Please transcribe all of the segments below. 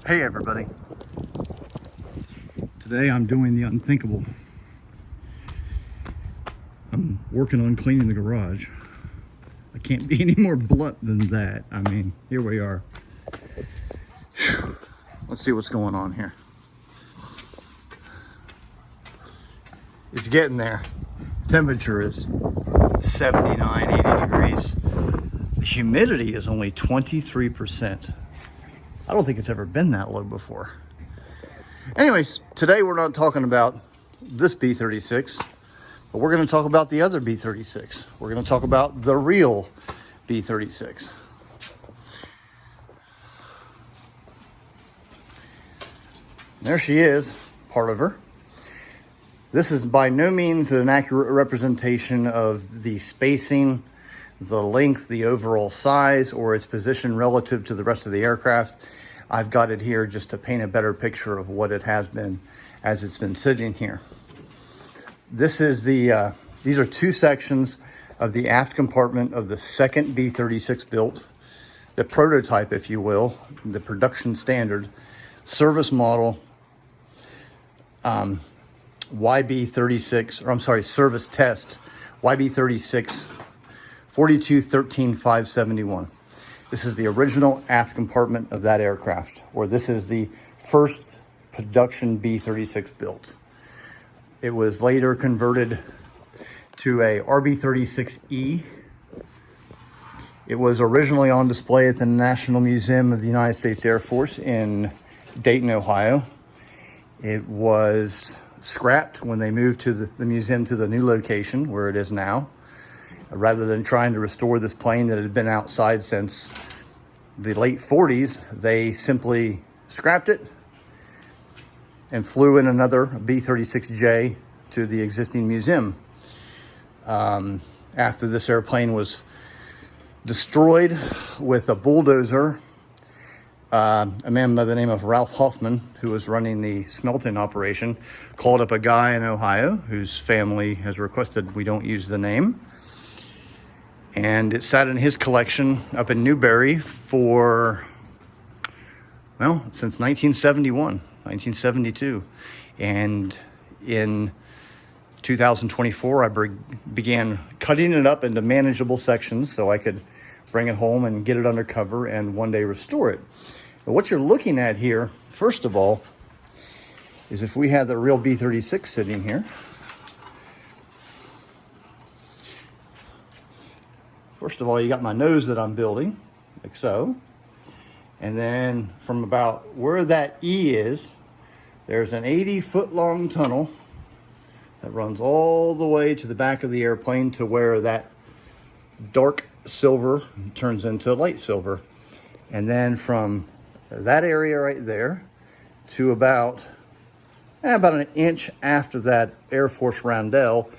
Hey everybody. Today I'm doing the unthinkable. I'm working on cleaning the garage. I can't be any more blunt than that. I mean, here we are. Let's see what's going on here. It's getting there. Temperature is 79, 80 degrees. The humidity is only 23%. I don't think it's ever been that low before. Anyways, today we're not talking about this B-36, but we're going to talk about the other B-36. We're going to talk about the real B-36. There she is, part of her. This is by no means an accurate representation of the spacing, the length, the overall size, or its position relative to the rest of the aircraft. I've got it here just to paint a better picture of what it has been as it's been sitting here. This is the, these are two sections of the aft compartment of the second B-36 built, the prototype, if you will, the production standard, service model, YB-36, or I'm sorry, service test, YB-36 42-13-571. This is the original aft compartment of that aircraft, or this is the first production B-36 built. It was later converted to a RB-36E. It was originally on display at the National Museum of the United States Air Force in Dayton, Ohio. It was scrapped when they moved to the museum to the new location where it is now. Rather than trying to restore this plane that had been outside since the late 40s, they simply scrapped it and flew in another B-36J to the existing museum. After this airplane was destroyed with a bulldozer, a man by the name of Ralph Hoffman, who was running the smelting operation, called up a guy in Ohio whose family has requested we don't use the name. And it sat in his collection up in Newberry for, well, since 1971, 1972. And in 2024, I began cutting it up into manageable sections so I could bring it home and get it under cover and one day restore it. But what you're looking at here, first of all, is if we had the real B-36 sitting here. First of all, you got my nose that I'm building, like so. And then from about where that E is, there's an 80-foot long tunnel that runs all the way to the back of the airplane to where that dark silver turns into light silver. And then from that area right there to about an inch after that Air Force roundel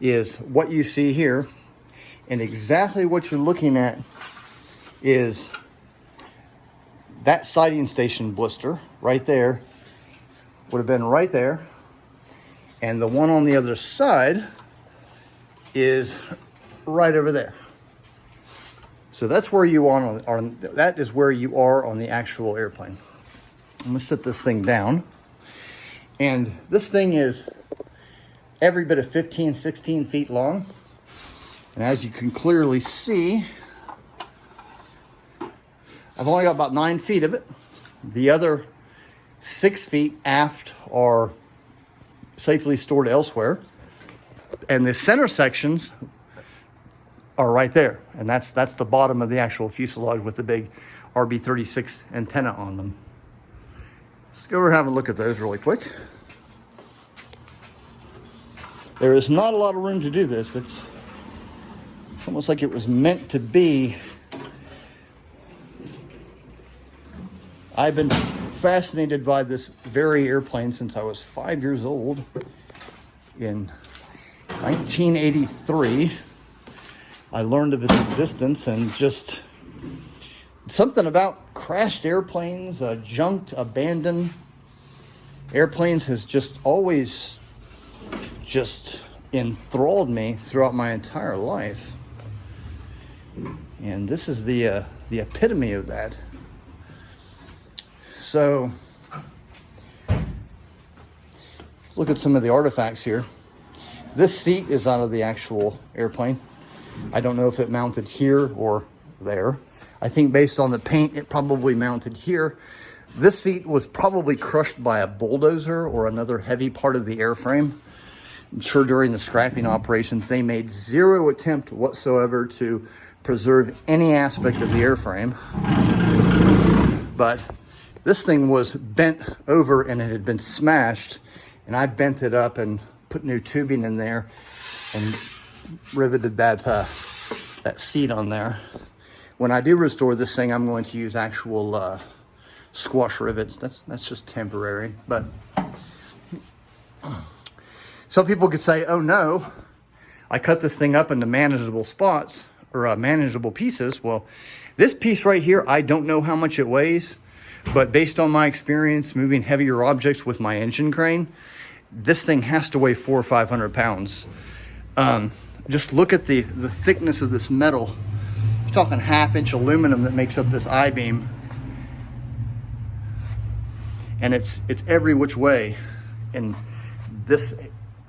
is what you see here. And exactly what you're looking at is that siding station blister right there would have been right there. And the one on the other side is right over there. So that's where you are that is where you are on the actual airplane. I'm gonna set this thing down. And this thing is every bit of 15, 16 feet long. And as you can clearly see, I've only got about 9 feet of it. The other 6 feet aft are safely stored elsewhere. And the center sections are right there. And that's the bottom of the actual fuselage with the big RB-36 antenna on them. Let's go over and have a look at those really quick. There is not a lot of room to do this. It's almost like it was meant to be. I've been fascinated by this very airplane since I was 5 years old. In 1983, I learned of its existence, and just something about crashed airplanes, junked, abandoned airplanes has just always just enthralled me throughout my entire life. And this is the epitome of that. so look at some of the artifacts here. This seat is out of the actual airplane. I don't know if it mounted here or there. I think based on the paint, it probably mounted here. This seat was probably crushed by a bulldozer or another heavy part of the airframe. I'm sure during the scrapping operations, they made zero attempt whatsoever to preserve any aspect of the airframe. But this thing was bent over and it had been smashed, and I bent it up and put new tubing in there and riveted that that seat on there. When I do restore this thing, I'm going to use actual squash rivets. That's just temporary. But some people could say, oh no, I cut this thing up into manageable spots or manageable pieces. Well, this piece right here, I don't know how much it weighs, but based on my experience moving heavier objects with my engine crane, this thing has to weigh 400 or 500 pounds. Just look at the thickness of this metal. You're talking 1/2-inch aluminum that makes up this I-beam. And it's every which way. And this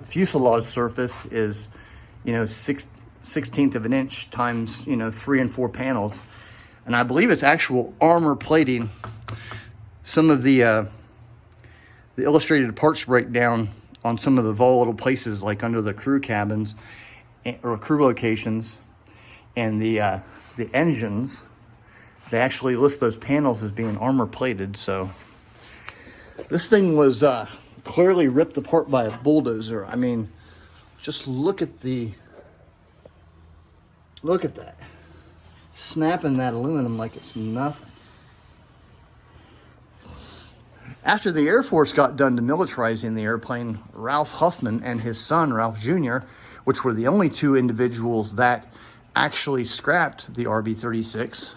fuselage surface is, 1/16 of an inch times, 3 and 4 panels. And I believe it's actual armor plating. Some of the illustrated parts breakdown on some of the volatile places, like under the crew cabins or crew locations, and the engines, they actually list those panels as being armor plated. So this thing was clearly ripped apart by a bulldozer. I mean, just look at that. Snapping that aluminum like it's nothing. After the Air Force got done demilitarizing the airplane, Ralph Huffman and his son, Ralph Jr., which were the only two individuals that actually scrapped the RB-36.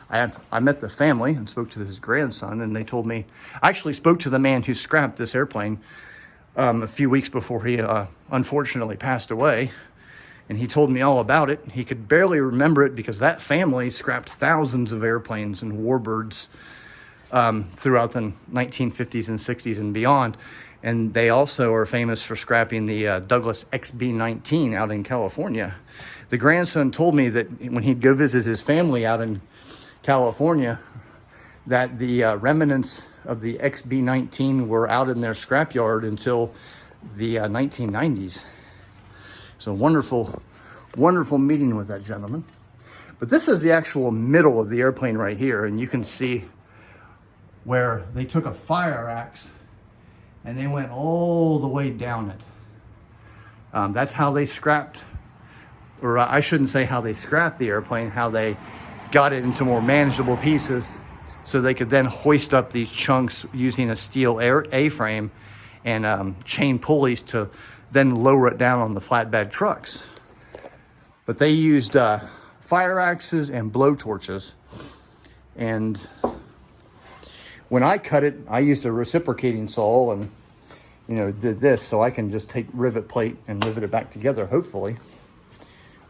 I met the family and spoke to his grandson, and they told me, I actually spoke to the man who scrapped this airplane a few weeks before he unfortunately passed away. And he told me all about it. He could barely remember it because that family scrapped thousands of airplanes and warbirds throughout the 1950s and 60s and beyond. And they also are famous for scrapping the Douglas XB-19 out in California. The grandson told me that when he'd go visit his family out in California, that the remnants of the XB-19 were out in their scrapyard until the 1990s. So wonderful, wonderful meeting with that gentleman. But this is the actual middle of the airplane right here, and you can see where they took a fire axe and they went all the way down it. That's how they scrapped, or I shouldn't say how they scrapped the airplane, how they got it into more manageable pieces so they could then hoist up these chunks using a steel A-frame and chain pulleys to then lower it down on the flatbed trucks. But they used fire axes and blow torches. And when I cut it, I used a reciprocating saw and, did this so I can just take rivet plate and rivet it back together, hopefully.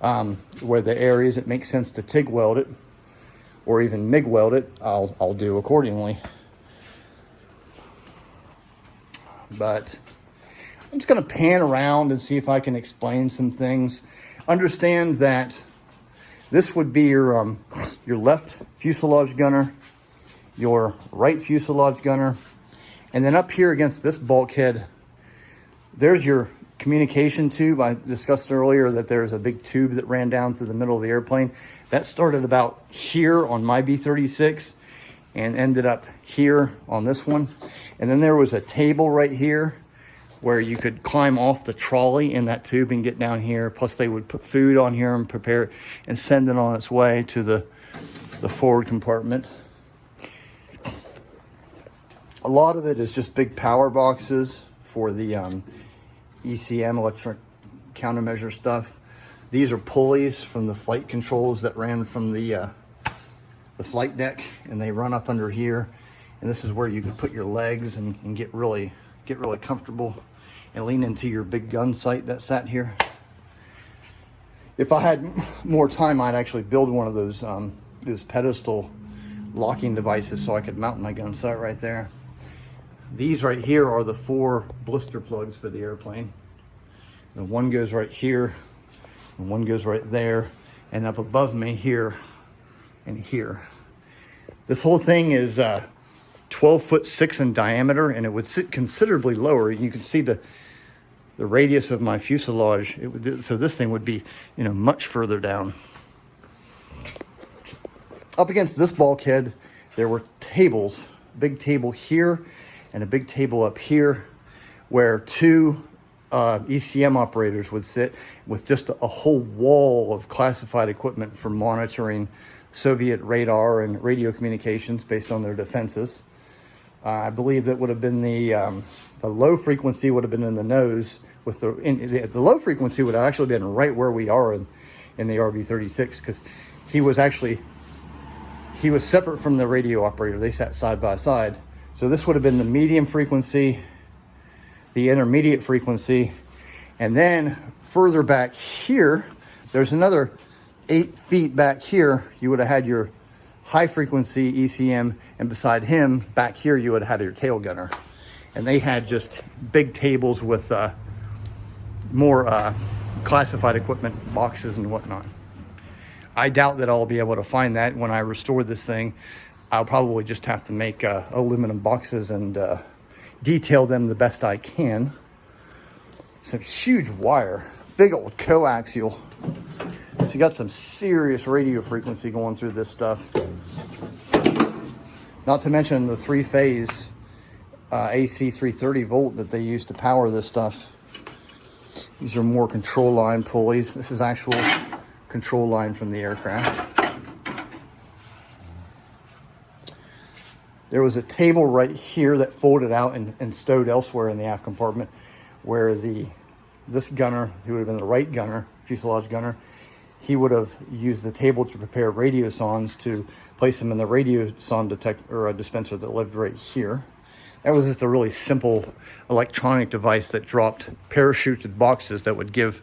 Where the areas it makes sense to TIG weld it or even MIG weld it, I'll do accordingly. But I'm just going to pan around and see if I can explain some things. Understand that this would be your left fuselage gunner, your right fuselage gunner, and then up here against this bulkhead, there's your communication tube. I discussed earlier that there's a big tube that ran down through the middle of the airplane. That started about here on my B-36 and ended up here on this one. And then there was a table right here where you could climb off the trolley in that tube and get down here. Plus they would put food on here and prepare it and send it on its way to the forward compartment. A lot of it is just big power boxes for the ECM, electronic countermeasure stuff. These are pulleys from the flight controls that ran from the flight deck, and they run up under here. And this is where you can put your legs and get really comfortable and lean into your big gun sight that sat here. If I had more time, I'd actually build one of those pedestal locking devices so I could mount my gun sight right there. These right here are the 4 blister plugs for the airplane. And one goes right here, and one goes right there, and up above me here and here. This whole thing is 12'6" in diameter, and it would sit considerably lower. You can see the radius of my fuselage. So this thing would be, you know, much further down. Up against this bulkhead, there were tables, big table here and a big table up here, where 2 ECM operators would sit with just a whole wall of classified equipment for monitoring Soviet radar and radio communications based on their defenses. I believe that would have been the low frequency would have been in the nose. With the low frequency would have actually been right where we are in the RB-36, because he was separate from the radio operator. They sat side by side. So this would have been the medium frequency, the intermediate frequency, and then further back here, there's another 8 feet back here, you would have had your high frequency ECM, and beside him back here you would have had your tail gunner. And they had just big tables with more classified equipment, boxes and whatnot. I doubt that I'll be able to find that when I restore this thing. I'll probably just have to make aluminum boxes and detail them the best I can. Some huge wire, big old coaxial. So you got some serious radio frequency going through this stuff. Not to mention the 3-phase AC 330 volt that they use to power this stuff. These are more control line pulleys. This is actual control line from the aircraft. There was a table right here that folded out and stowed elsewhere in the aft compartment, where this gunner, who would have been the right gunner, fuselage gunner, he would have used the table to prepare radio sondes to place them in the radio sonde dispenser that lived right here. That was just a really simple electronic device that dropped parachuted boxes that would give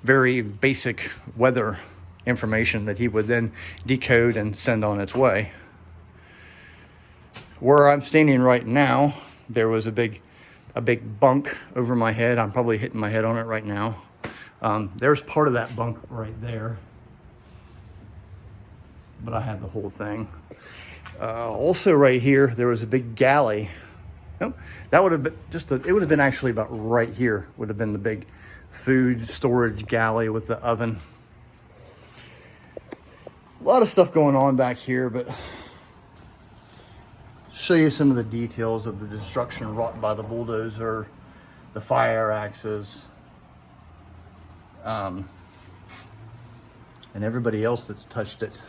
very basic weather information that he would then decode and send on its way. Where I'm standing right now, there was a big bunk over my head. I'm probably hitting my head on it right now. There's part of that bunk right there, but I had the whole thing. Also right here, there was a big galley. Nope, that would have been it would have been actually about right here, would have been the big food storage galley with the oven. A lot of stuff going on back here, but show you some of the details of the destruction wrought by the bulldozer, the fire axes, and everybody else that's touched it.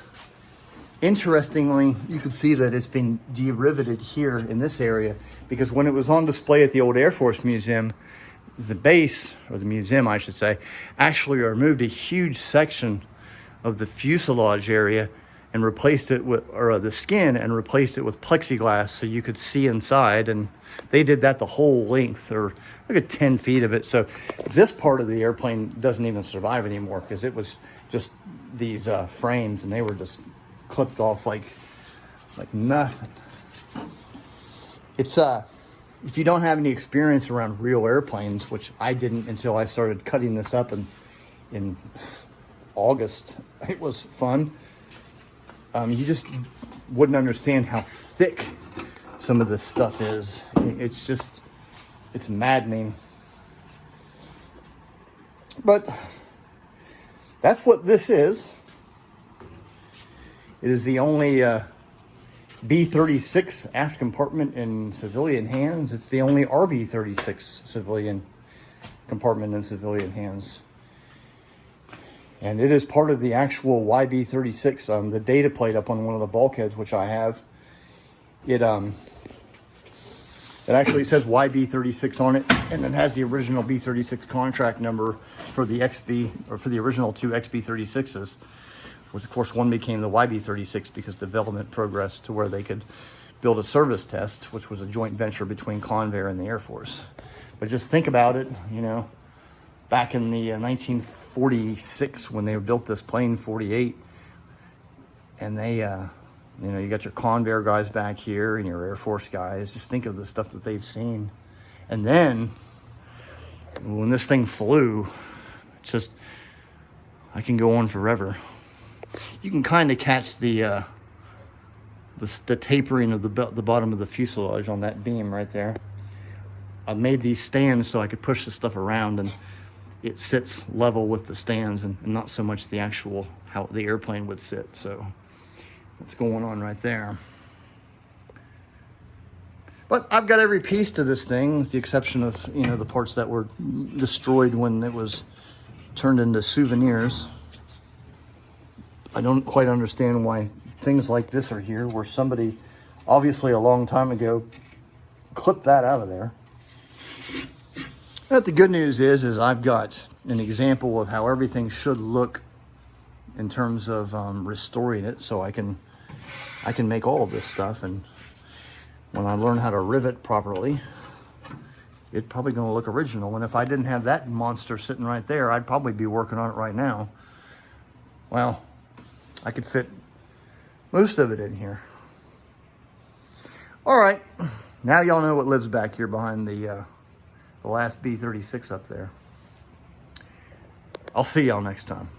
Interestingly, you can see that it's been de-riveted here in this area, because when it was on display at the old Air Force Museum, the base, or the museum I should say, actually removed a huge section of the fuselage area and replaced it with, or the skin, and replaced it with plexiglass so you could see inside. And they did that the whole length, or look at 10 feet of it. So this part of the airplane doesn't even survive anymore, because it was just these frames, and they were just clipped off like nothing. It's if you don't have any experience around real airplanes, which I didn't until I started cutting this up in August, it was fun. You just wouldn't understand how thick some of this stuff is. It's maddening. But that's what this is. It is the only B-36 aft compartment in civilian hands. It's the only RB-36 civilian compartment in civilian hands. And it is part of the actual YB-36, the data plate up on one of the bulkheads, which I have. It actually says YB-36 on it, and it has the original B-36 contract number for the XB, or for the original 2 XB-36s, which of course one became the YB-36 because development progressed to where they could build a service test, which was a joint venture between Convair and the Air Force. But just think about it, you know, back in the 1946 when they built this plane, 48, and they You know, you got your Convair guys back here and your Air Force guys. Just think of the stuff that they've seen. And then when this thing flew, it's just, I can go on forever. You can kind of catch the tapering of the bottom of the fuselage on that beam right there. I made these stands so I could push the stuff around and it sits level with the stands and not so much the actual, how the airplane would sit. So that's going on right there. But I've got every piece to this thing with the exception of, you know, the parts that were destroyed when it was turned into souvenirs. I don't quite understand why things like this are here, where somebody obviously a long time ago clipped that out of there. But the good news is I've got an example of how everything should look in terms of restoring it, so I can make all of this stuff, and when I learn how to rivet properly, it's probably going to look original. And if I didn't have that monster sitting right there, I'd probably be working on it right now. Well, I could fit most of it in here. All right, now y'all know what lives back here behind the last B-36 up there. I'll see y'all next time.